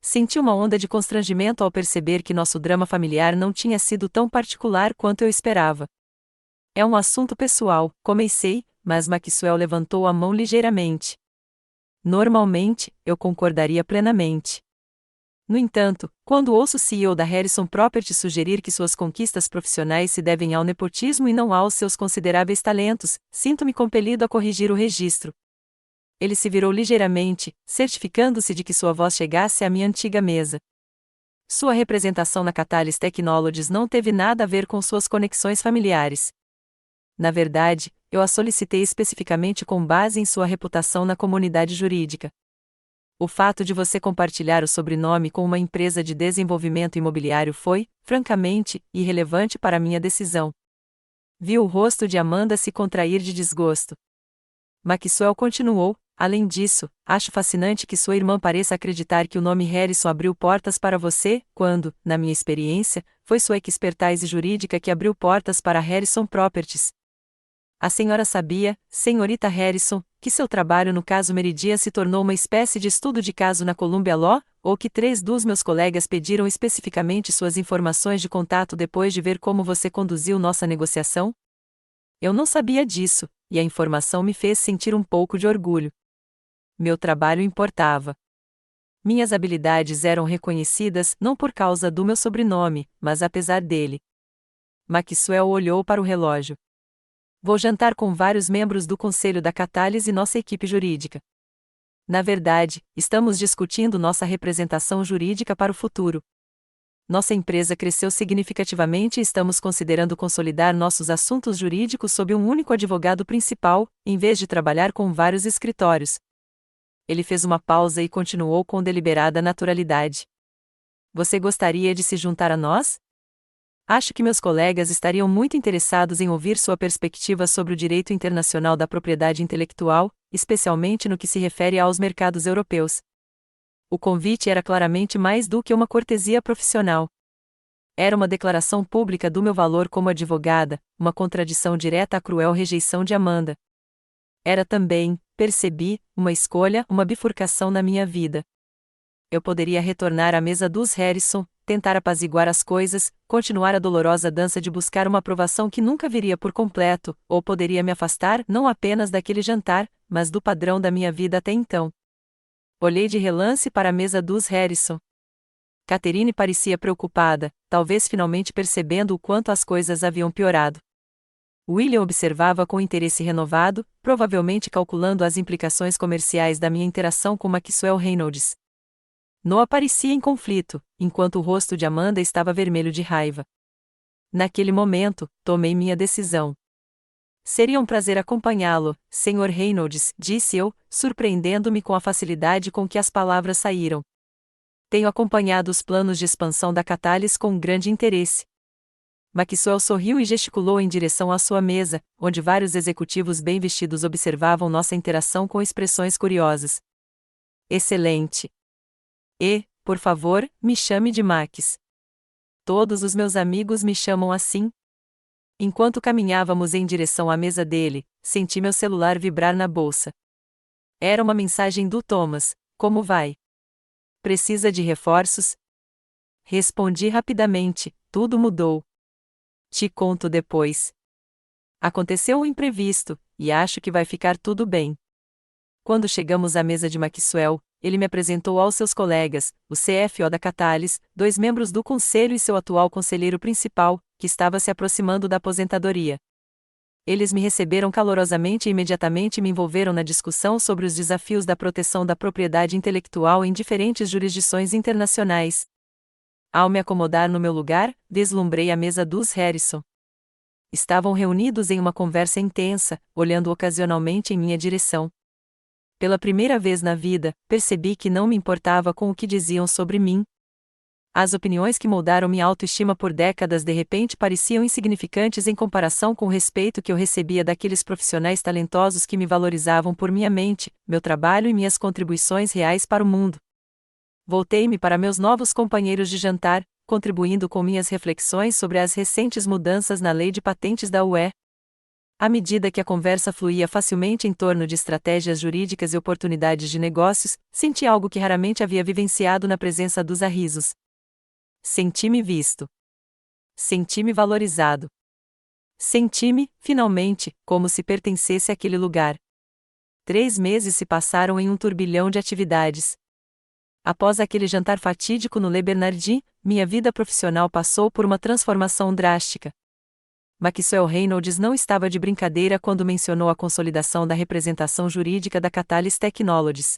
A: Senti uma onda de constrangimento ao perceber que nosso drama familiar não tinha sido tão particular quanto eu esperava. É um assunto pessoal, comecei, mas Maxwell levantou a mão ligeiramente. Normalmente, eu concordaria plenamente. No entanto, quando ouço o CEO da Harrison Properties sugerir que suas conquistas profissionais se devem ao nepotismo e não aos seus consideráveis talentos, sinto-me compelido a corrigir o registro. Ele se virou ligeiramente, certificando-se de que sua voz chegasse à minha antiga mesa. Sua representação na Catalyst Technologies não teve nada a ver com suas conexões familiares. Na verdade, eu a solicitei especificamente com base em sua reputação na comunidade jurídica. O fato de você compartilhar o sobrenome com uma empresa de desenvolvimento imobiliário foi, francamente, irrelevante para minha decisão. Vi o rosto de Amanda se contrair de desgosto. Maxwell continuou: além disso, acho fascinante que sua irmã pareça acreditar que o nome Harrison abriu portas para você, quando, na minha experiência, foi sua expertise jurídica que abriu portas para Harrison Properties. A senhora sabia, senhorita Harrison, que seu trabalho no caso Meridian se tornou uma espécie de estudo de caso na Columbia Law, ou que 3 dos meus colegas pediram especificamente suas informações de contato depois de ver como você conduziu nossa negociação? Eu não sabia disso, e a informação me fez sentir um pouco de orgulho. Meu trabalho importava. Minhas habilidades eram reconhecidas não por causa do meu sobrenome, mas apesar dele. Maxwell olhou para o relógio. Vou jantar com vários membros do conselho da Catalyst e nossa equipe jurídica. Na verdade, estamos discutindo nossa representação jurídica para o futuro. Nossa empresa cresceu significativamente e estamos considerando consolidar nossos assuntos jurídicos sob um único advogado principal, em vez de trabalhar com vários escritórios. Ele fez uma pausa e continuou com deliberada naturalidade. Você gostaria de se juntar a nós? Acho que meus colegas estariam muito interessados em ouvir sua perspectiva sobre o direito internacional da propriedade intelectual, especialmente no que se refere aos mercados europeus. O convite era claramente mais do que uma cortesia profissional. Era uma declaração pública do meu valor como advogada, uma contradição direta à cruel rejeição de Amanda. Era também, percebi, uma escolha, uma bifurcação na minha vida. Eu poderia retornar à mesa dos Harrison, tentar apaziguar as coisas, continuar a dolorosa dança de buscar uma aprovação que nunca viria por completo, ou poderia me afastar não apenas daquele jantar, mas do padrão da minha vida até então. Olhei de relance para a mesa dos Harrison. Catherine parecia preocupada, talvez finalmente percebendo o quanto as coisas haviam piorado. William observava com interesse renovado, provavelmente calculando as implicações comerciais da minha interação com Maxwell Reynolds. Noah parecia em conflito, enquanto o rosto de Amanda estava vermelho de raiva. Naquele momento, tomei minha decisão. Seria um prazer acompanhá-lo, Sr. Reynolds, disse eu, surpreendendo-me com a facilidade com que as palavras saíram. Tenho acompanhado os planos de expansão da Catalyst com grande interesse. Maxwell sorriu e gesticulou em direção à sua mesa, onde vários executivos bem vestidos observavam nossa interação com expressões curiosas. Excelente! E, por favor, me chame de Max. Todos os meus amigos me chamam assim. Enquanto caminhávamos em direção à mesa dele, senti meu celular vibrar na bolsa. Era uma mensagem do Thomas: como vai? Precisa de reforços? Respondi rapidamente: tudo mudou. Te conto depois. Aconteceu um imprevisto, e acho que vai ficar tudo bem. Quando chegamos à mesa de Maxwell, ele me apresentou aos seus colegas, o CFO da Catalyst, 2 membros do conselho e seu atual conselheiro principal, que estava se aproximando da aposentadoria. Eles me receberam calorosamente e imediatamente me envolveram na discussão sobre os desafios da proteção da propriedade intelectual em diferentes jurisdições internacionais. Ao me acomodar no meu lugar, vislumbrei a mesa dos Harrison. Estavam reunidos em uma conversa intensa, olhando ocasionalmente em minha direção. Pela primeira vez na vida, percebi que não me importava com o que diziam sobre mim. As opiniões que moldaram minha autoestima por décadas de repente pareciam insignificantes em comparação com o respeito que eu recebia daqueles profissionais talentosos que me valorizavam por minha mente, meu trabalho e minhas contribuições reais para o mundo. Voltei-me para meus novos companheiros de jantar, contribuindo com minhas reflexões sobre as recentes mudanças na lei de patentes da UE. À medida que a conversa fluía facilmente em torno de estratégias jurídicas e oportunidades de negócios, senti algo que raramente havia vivenciado na presença dos Harrison. Senti-me visto. Senti-me valorizado. Senti-me, finalmente, como se pertencesse àquele lugar. 3 meses se passaram em um turbilhão de atividades. Após aquele jantar fatídico no Le Bernardin, minha vida profissional passou por uma transformação drástica. Maxwell Reynolds não estava de brincadeira quando mencionou a consolidação da representação jurídica da Catalyst Technologies.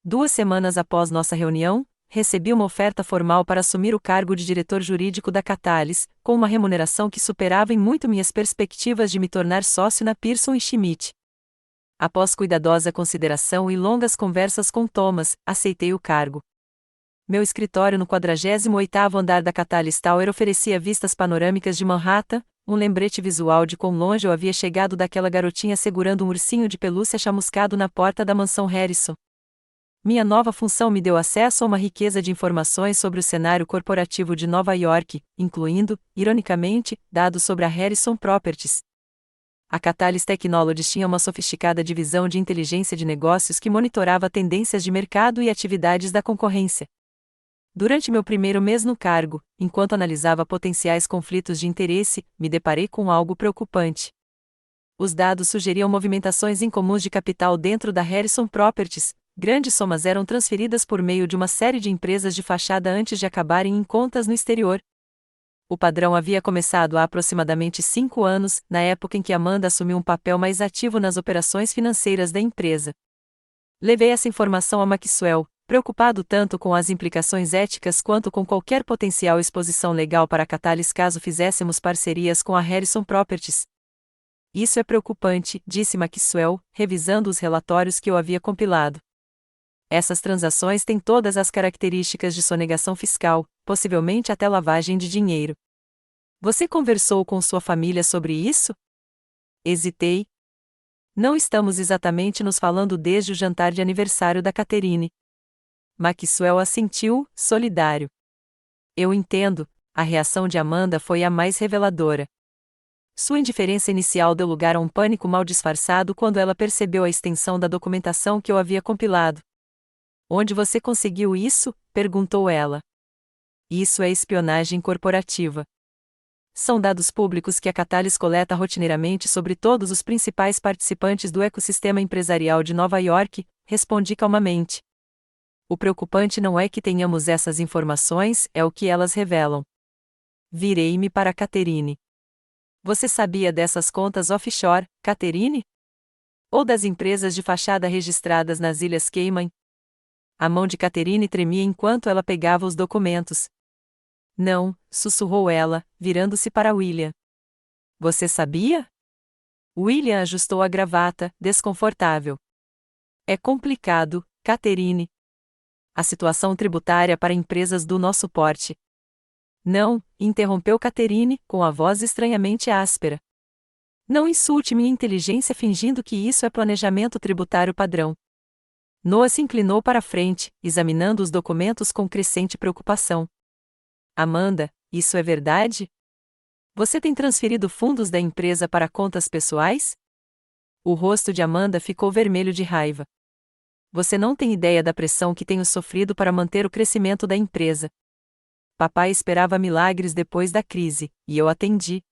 A: 2 semanas após nossa reunião, recebi uma oferta formal para assumir o cargo de diretor jurídico da Catalyst, com uma remuneração que superava em muito minhas perspectivas de me tornar sócio na Pearson & Schmidt. Após cuidadosa consideração e longas conversas com Thomas, aceitei o cargo. Meu escritório no 48º andar da Catalyst Tower oferecia vistas panorâmicas de Manhattan, um lembrete visual de quão longe eu havia chegado daquela garotinha segurando um ursinho de pelúcia chamuscado na porta da mansão Harrison. Minha nova função me deu acesso a uma riqueza de informações sobre o cenário corporativo de Nova York, incluindo, ironicamente, dados sobre a Harrison Properties. A Catalyst Technologies tinha uma sofisticada divisão de inteligência de negócios que monitorava tendências de mercado e atividades da concorrência. Durante meu primeiro mês no cargo, enquanto analisava potenciais conflitos de interesse, me deparei com algo preocupante. Os dados sugeriam movimentações incomuns de capital dentro da Harrison Properties. Grandes somas eram transferidas por meio de uma série de empresas de fachada antes de acabarem em contas no exterior. O padrão havia começado há aproximadamente 5 anos, na época em que Amanda assumiu um papel mais ativo nas operações financeiras da empresa. Levei essa informação a Maxwell, preocupado tanto com as implicações éticas quanto com qualquer potencial exposição legal para a Catalyst caso fizéssemos parcerias com a Harrison Properties. Isso é preocupante, disse Maxwell, revisando os relatórios que eu havia compilado. Essas transações têm todas as características de sonegação fiscal, possivelmente até lavagem de dinheiro. Você conversou com sua família sobre isso? Hesitei. Não estamos exatamente nos falando desde o jantar de aniversário da Catherine. Maxwell assentiu, solidário. Eu entendo, a reação de Amanda foi a mais reveladora. Sua indiferença inicial deu lugar a um pânico mal disfarçado quando ela percebeu a extensão da documentação que eu havia compilado. Onde você conseguiu isso? Perguntou ela. Isso é espionagem corporativa. São dados públicos que a Catalyst coleta rotineiramente sobre todos os principais participantes do ecossistema empresarial de Nova York, respondi calmamente. O preocupante não é que tenhamos essas informações, é o que elas revelam. Virei-me para Catherine. Você sabia dessas contas offshore, Catherine? Ou das empresas de fachada registradas nas Ilhas Cayman? A mão de Catherine tremia enquanto ela pegava os documentos. Não, sussurrou ela, virando-se para William. Você sabia? William ajustou a gravata, desconfortável. É complicado, Catherine. A situação tributária para empresas do nosso porte. Não, interrompeu Catherine, com a voz estranhamente áspera. Não insulte minha inteligência fingindo que isso é planejamento tributário padrão. Noah se inclinou para a frente, examinando os documentos com crescente preocupação. Amanda, isso é verdade? Você tem transferido fundos da empresa para contas pessoais? O rosto de Amanda ficou vermelho de raiva. Você não tem ideia da pressão que tenho sofrido para manter o crescimento da empresa. Papai esperava milagres depois da crise, e eu atendi.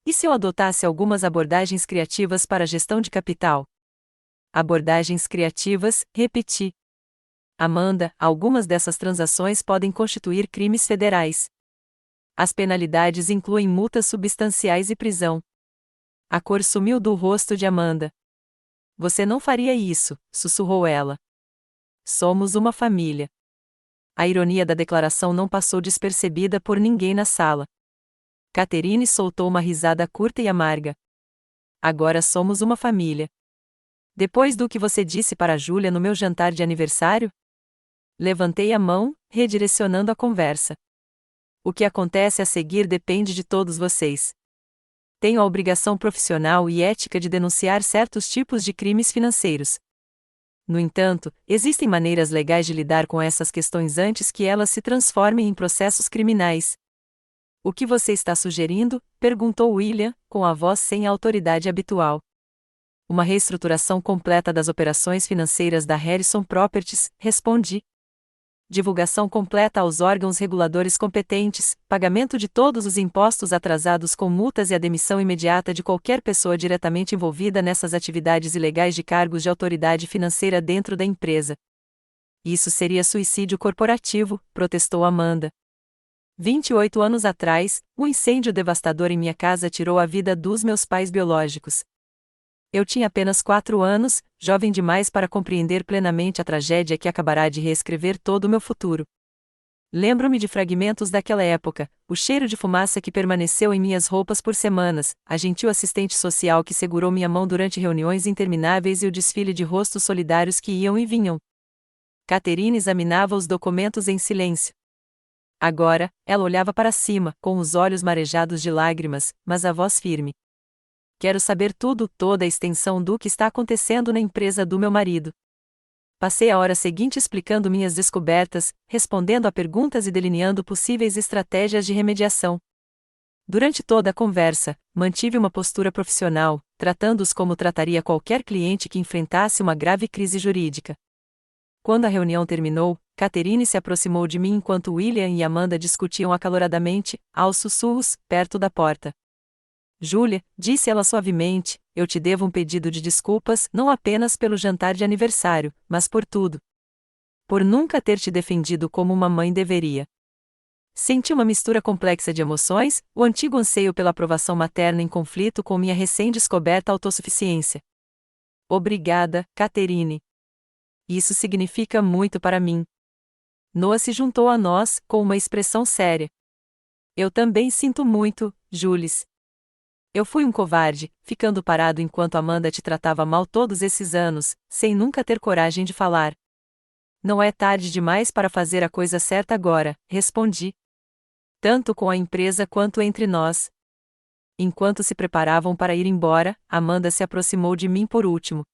A: E se eu adotasse algumas abordagens criativas para a gestão de capital? Abordagens criativas, repeti. Amanda, algumas dessas transações podem constituir crimes federais. As penalidades incluem multas substanciais e prisão. A cor sumiu do rosto de Amanda. Você não faria isso, sussurrou ela. Somos uma família. A ironia da declaração não passou despercebida por ninguém na sala. Catherine soltou uma risada curta e amarga. Agora somos uma família. Depois do que você disse para Júlia no meu jantar de aniversário? Levantei a mão, redirecionando a conversa. O que acontece a seguir depende de todos vocês. Tenho a obrigação profissional e ética de denunciar certos tipos de crimes financeiros. No entanto, existem maneiras legais de lidar com essas questões antes que elas se transformem em processos criminais. O que você está sugerindo? Perguntou William, com a voz sem a autoridade habitual. Uma reestruturação completa das operações financeiras da Harrison Properties, respondi. Divulgação completa aos órgãos reguladores competentes, pagamento de todos os impostos atrasados com multas e a demissão imediata de qualquer pessoa diretamente envolvida nessas atividades ilegais de cargos de autoridade financeira dentro da empresa. Isso seria suicídio corporativo, protestou Amanda. 28 anos atrás, um incêndio devastador em minha casa tirou a vida dos meus pais biológicos. Eu tinha apenas 4 anos, jovem demais para compreender plenamente a tragédia que acabará de reescrever todo o meu futuro. Lembro-me de fragmentos daquela época, o cheiro de fumaça que permaneceu em minhas roupas por semanas, a gentil assistente social que segurou minha mão durante reuniões intermináveis e o desfile de rostos solidários que iam e vinham. Catherine examinava os documentos em silêncio. Agora, ela olhava para cima, com os olhos marejados de lágrimas, mas a voz firme. Quero saber tudo, toda a extensão do que está acontecendo na empresa do meu marido. Passei a hora seguinte explicando minhas descobertas, respondendo a perguntas e delineando possíveis estratégias de remediação. Durante toda a conversa, mantive uma postura profissional, tratando-os como trataria qualquer cliente que enfrentasse uma grave crise jurídica. Quando a reunião terminou, Catherine se aproximou de mim enquanto William e Amanda discutiam acaloradamente, aos sussurros, perto da porta. Júlia, disse ela suavemente, eu te devo um pedido de desculpas não apenas pelo jantar de aniversário, mas por tudo. Por nunca ter te defendido como uma mãe deveria. Senti uma mistura complexa de emoções, o antigo anseio pela aprovação materna em conflito com minha recém-descoberta autossuficiência. Obrigada, Catherine. Isso significa muito para mim. Noah se juntou a nós, com uma expressão séria. Eu também sinto muito, Jules. Eu fui um covarde, ficando parado enquanto Amanda te tratava mal todos esses anos, sem nunca ter coragem de falar. Não é tarde demais para fazer a coisa certa agora, respondi. Tanto com a empresa quanto entre nós. Enquanto se preparavam para ir embora, Amanda se aproximou de mim por último.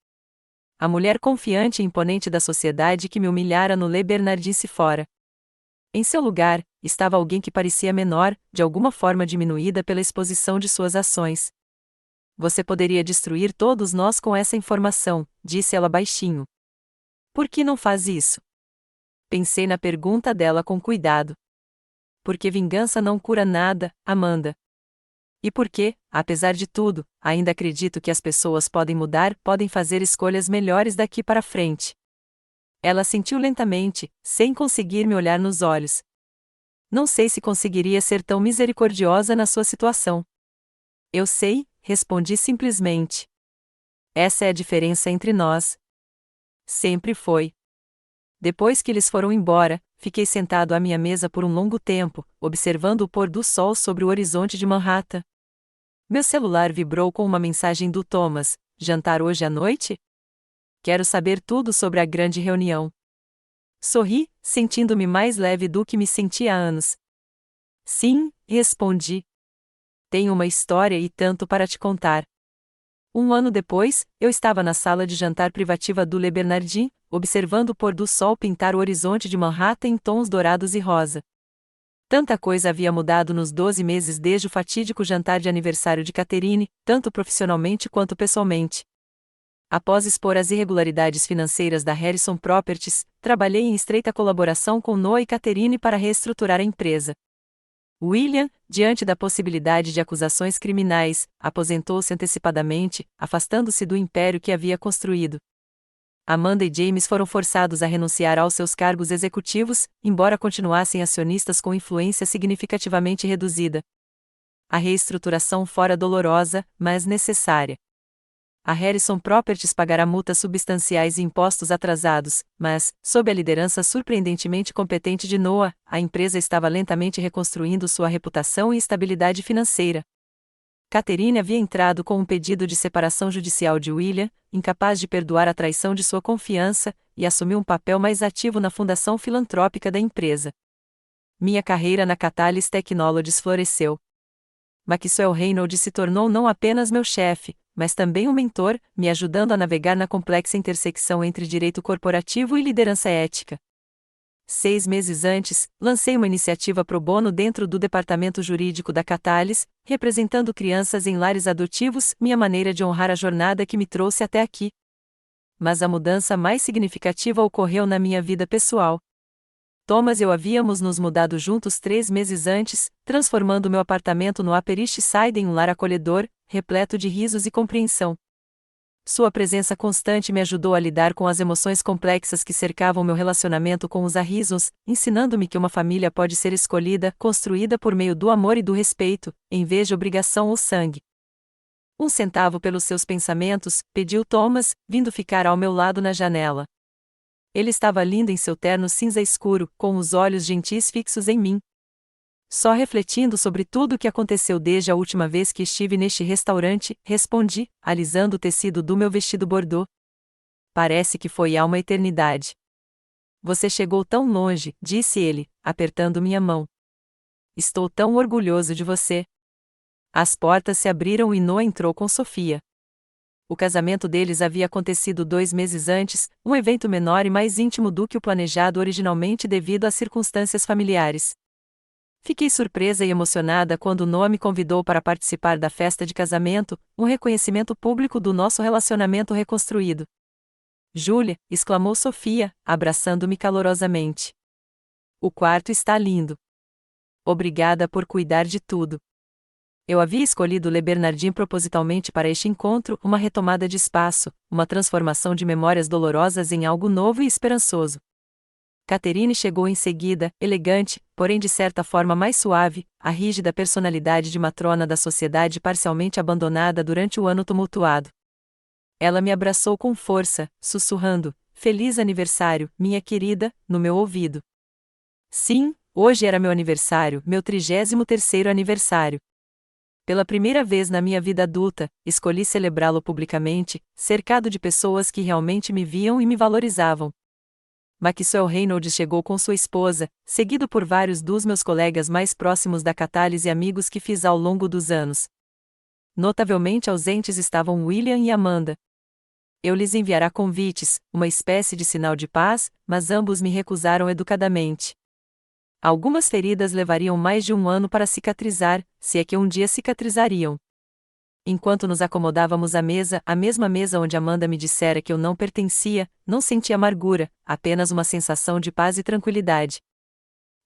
A: A mulher confiante e imponente da sociedade que me humilhara no Le Bernardin-se fora. Em seu lugar, estava alguém que parecia menor, de alguma forma diminuída pela exposição de suas ações. Você poderia destruir todos nós com essa informação, disse ela baixinho. Por que não faz isso? Pensei na pergunta dela com cuidado. porque vingança não cura nada, Amanda. E porque, apesar de tudo, ainda acredito que as pessoas podem mudar, podem fazer escolhas melhores daqui para frente. Ela assentiu lentamente, sem conseguir me olhar nos olhos. Não sei se conseguiria ser tão misericordiosa na sua situação. Eu sei, respondi simplesmente. Essa é a diferença entre nós. Sempre foi. Depois que eles foram embora, fiquei sentado à minha mesa por um longo tempo, observando o pôr do sol sobre o horizonte de Manhattan. Meu celular vibrou com uma mensagem do Thomas: jantar hoje à noite? Quero saber tudo sobre a grande reunião. Sorri, sentindo-me mais leve do que me sentia há anos. Sim, respondi. Tenho uma história e tanto para te contar. Um ano depois, eu estava na sala de jantar privativa do Le Bernardin, observando o pôr do sol pintar o horizonte de Manhattan em tons dourados e rosa. Tanta coisa havia mudado nos 12 meses desde o fatídico jantar de aniversário de Catherine, tanto profissionalmente quanto pessoalmente. Após expor as irregularidades financeiras da Harrison Properties, trabalhei em estreita colaboração com Noah e Catherine para reestruturar a empresa. William, diante da possibilidade de acusações criminais, aposentou-se antecipadamente, afastando-se do império que havia construído. Amanda e James foram forçados a renunciar aos seus cargos executivos, embora continuassem acionistas com influência significativamente reduzida. A reestruturação fora dolorosa, mas necessária. A Harrison Properties pagará multas substanciais e impostos atrasados, mas, sob a liderança surpreendentemente competente de Noah, a empresa estava lentamente reconstruindo sua reputação e estabilidade financeira. Catherine havia entrado com um pedido de separação judicial de William, incapaz de perdoar a traição de sua confiança, e assumiu um papel mais ativo na fundação filantrópica da empresa. Minha carreira na Catalyst Technologies floresceu. Maxwell Reynolds se tornou não apenas meu chefe, mas também um mentor, me ajudando a navegar na complexa intersecção entre direito corporativo e liderança ética. 6 meses antes, lancei uma iniciativa pro bono dentro do departamento jurídico da Catalyst, representando crianças em lares adotivos, minha maneira de honrar a jornada que me trouxe até aqui. Mas a mudança mais significativa ocorreu na minha vida pessoal. Thomas e eu havíamos nos mudado juntos 3 meses antes, transformando meu apartamento no Upper East Side em um lar acolhedor, repleto de risos e compreensão. Sua presença constante me ajudou a lidar com as emoções complexas que cercavam meu relacionamento com os Harrisons, ensinando-me que uma família pode ser escolhida, construída por meio do amor e do respeito, em vez de obrigação ou sangue. 1 centavo pelos seus pensamentos, pediu Thomas, vindo ficar ao meu lado na janela. Ele estava lindo em seu terno cinza escuro, com os olhos gentis fixos em mim. Só refletindo sobre tudo o que aconteceu desde a última vez que estive neste restaurante, respondi, alisando o tecido do meu vestido bordô. Parece que foi há uma eternidade. Você chegou tão longe, disse ele, apertando minha mão. Estou tão orgulhoso de você. As portas se abriram e Noah entrou com Sofia. O casamento deles havia acontecido 2 meses antes, um evento menor e mais íntimo do que o planejado originalmente devido às circunstâncias familiares. Fiquei surpresa e emocionada quando Noah me convidou para participar da festa de casamento, um reconhecimento público do nosso relacionamento reconstruído. Júlia, exclamou Sofia, abraçando-me calorosamente. O quarto está lindo. Obrigada por cuidar de tudo. Eu havia escolhido Le Bernardin propositalmente para este encontro, uma retomada de espaço, uma transformação de memórias dolorosas em algo novo e esperançoso. Catherine chegou em seguida, elegante, porém de certa forma mais suave, a rígida personalidade de matrona da sociedade parcialmente abandonada durante o ano tumultuado. Ela me abraçou com força, sussurrando, "Feliz aniversário, minha querida", no meu ouvido. Sim, hoje era meu aniversário, meu 33º aniversário. Pela primeira vez na minha vida adulta, escolhi celebrá-lo publicamente, cercado de pessoas que realmente me viam e me valorizavam. Maxwell Reynolds chegou com sua esposa, seguido por vários dos meus colegas mais próximos da Catalyst e amigos que fiz ao longo dos anos. Notavelmente ausentes estavam William e Amanda. Eu lhes enviara convites, uma espécie de sinal de paz, mas ambos me recusaram educadamente. Algumas feridas levariam mais de 1 ano para cicatrizar, se é que um dia cicatrizariam. Enquanto nos acomodávamos à mesa, a mesma mesa onde Amanda me dissera que eu não pertencia, não senti amargura, apenas uma sensação de paz e tranquilidade.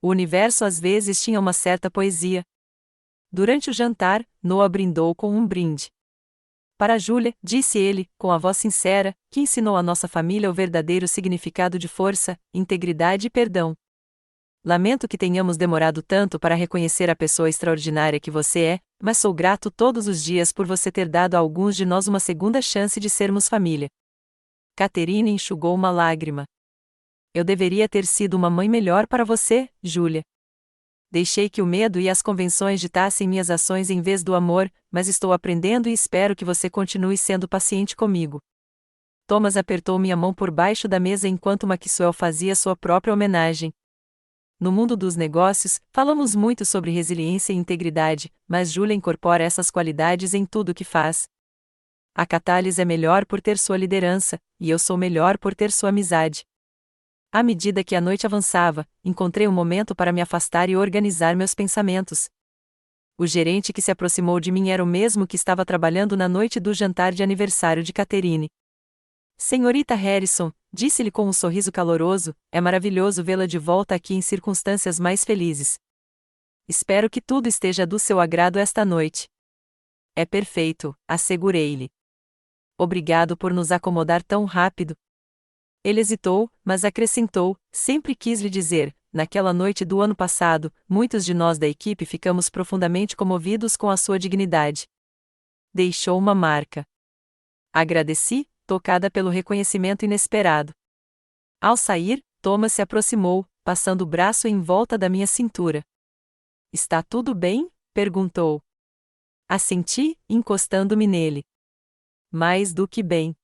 A: O universo às vezes tinha uma certa poesia. Durante o jantar, Noah brindou com um brinde. Para Julia, disse ele, com a voz sincera, que ensinou à nossa família o verdadeiro significado de força, integridade e perdão. Lamento que tenhamos demorado tanto para reconhecer a pessoa extraordinária que você é, mas sou grato todos os dias por você ter dado a alguns de nós uma segunda chance de sermos família. Catherine enxugou uma lágrima. Eu deveria ter sido uma mãe melhor para você, Julia. Deixei que o medo e as convenções ditassem minhas ações em vez do amor, mas estou aprendendo e espero que você continue sendo paciente comigo. Thomas apertou minha mão por baixo da mesa enquanto Maxwell fazia sua própria homenagem. No mundo dos negócios, falamos muito sobre resiliência e integridade, mas Julia incorpora essas qualidades em tudo o que faz. A Catalys é melhor por ter sua liderança, e eu sou melhor por ter sua amizade. À medida que a noite avançava, encontrei um momento para me afastar e organizar meus pensamentos. O gerente que se aproximou de mim era o mesmo que estava trabalhando na noite do jantar de aniversário de Catherine. Senhorita Harrison, disse-lhe com um sorriso caloroso, é maravilhoso vê-la de volta aqui em circunstâncias mais felizes. Espero que tudo esteja do seu agrado esta noite. É perfeito, assegurei-lhe. Obrigado por nos acomodar tão rápido. Ele hesitou, mas acrescentou, sempre quis lhe dizer, naquela noite do ano passado, muitos de nós da equipe ficamos profundamente comovidos com a sua dignidade. Deixou uma marca. Agradeci, tocada pelo reconhecimento inesperado. Ao sair, Thomas se aproximou, passando o braço em volta da minha cintura. Está tudo bem? Perguntou. Assenti, encostando-me nele. Mais do que bem.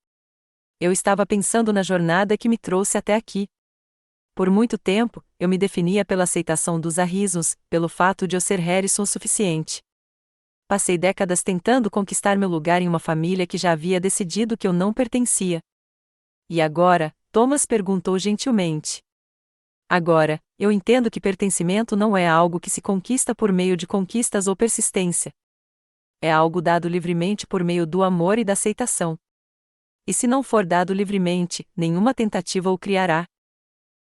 A: Eu estava pensando na jornada que me trouxe até aqui. Por muito tempo, eu me definia pela aceitação dos Harrisons, pelo fato de eu ser Harrison o suficiente. Passei décadas tentando conquistar meu lugar em uma família que já havia decidido que eu não pertencia. E agora, Thomas perguntou gentilmente. Agora, eu entendo que pertencimento não é algo que se conquista por meio de conquistas ou persistência. É algo dado livremente por meio do amor e da aceitação. E se não for dado livremente, nenhuma tentativa o criará.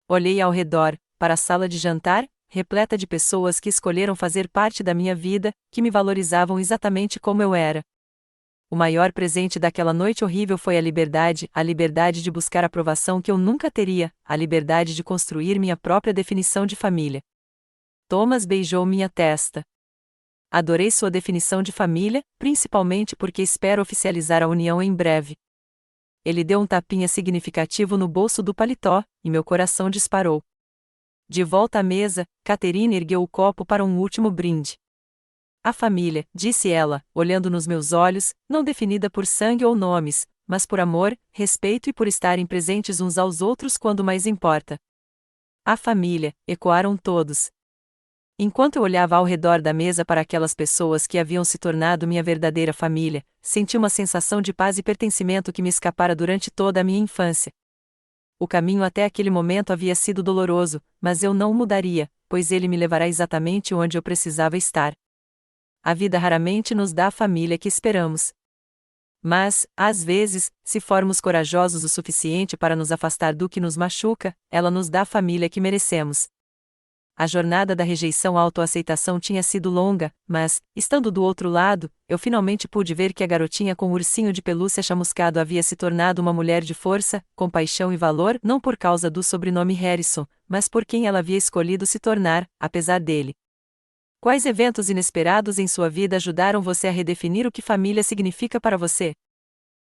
A: Olhei ao redor, para a sala de jantar, repleta de pessoas que escolheram fazer parte da minha vida, que me valorizavam exatamente como eu era. O maior presente daquela noite horrível foi a liberdade de buscar aprovação que eu nunca teria, a liberdade de construir minha própria definição de família. Thomas beijou minha testa. Adorei sua definição de família, principalmente porque espero oficializar a união em breve. Ele deu um tapinha significativo no bolso do paletó, e meu coração disparou. De volta à mesa, Catherine ergueu o copo para um último brinde. A família, disse ela, olhando nos meus olhos, não definida por sangue ou nomes, mas por amor, respeito e por estarem presentes uns aos outros quando mais importa. A família, ecoaram todos. Enquanto eu olhava ao redor da mesa para aquelas pessoas que haviam se tornado minha verdadeira família, senti uma sensação de paz e pertencimento que me escapara durante toda a minha infância. O caminho até aquele momento havia sido doloroso, mas eu não o mudaria, pois ele me levará exatamente onde eu precisava estar. A vida raramente nos dá a família que esperamos. Mas, às vezes, se formos corajosos o suficiente para nos afastar do que nos machuca, ela nos dá a família que merecemos. A jornada da rejeição à autoaceitação tinha sido longa, mas, estando do outro lado, eu finalmente pude ver que a garotinha com o ursinho de pelúcia chamuscado havia se tornado uma mulher de força, compaixão e valor não por causa do sobrenome Harrison, mas por quem ela havia escolhido se tornar, apesar dele. Quais eventos inesperados em sua vida ajudaram você a redefinir o que família significa para você?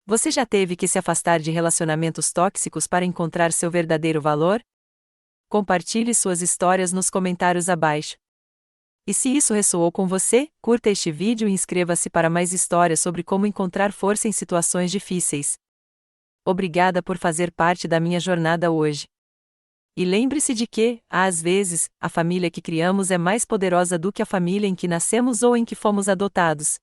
A: Você já teve que se afastar de relacionamentos tóxicos para encontrar seu verdadeiro valor? Compartilhe suas histórias nos comentários abaixo. E se isso ressoou com você, curta este vídeo e inscreva-se para mais histórias sobre como encontrar força em situações difíceis. Obrigada por fazer parte da minha jornada hoje. E lembre-se de que, às vezes, a família que criamos é mais poderosa do que a família em que nascemos ou em que fomos adotados.